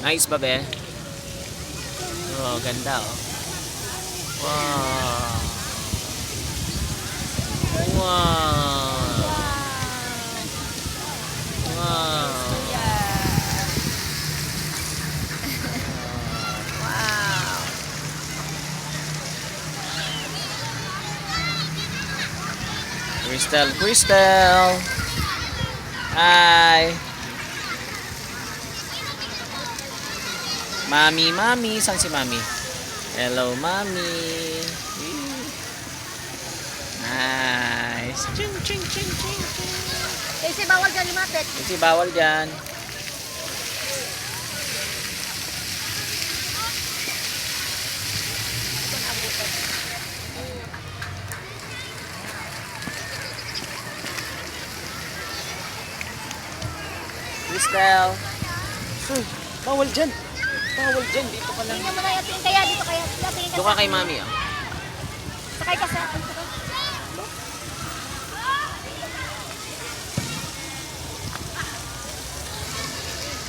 Nice ba, be? Oh, ganda, oh. Wow. Wow. Wow. Wow. Crystal, Crystal. Hi. Mami, Mami. Saan si Mami? Hello, Mami. Nice. Ching, ching, ching, ching, ching. Kasi bawal dyan lumapit. Kasi bawal dyan. Crystal. Uy, bawal dyan. Bawal dyan. Dito ka lang. Tingnan mo na yung tingin kaya dito kaya. Tingin Doon ka kay Mami, oh. Sakay ka sa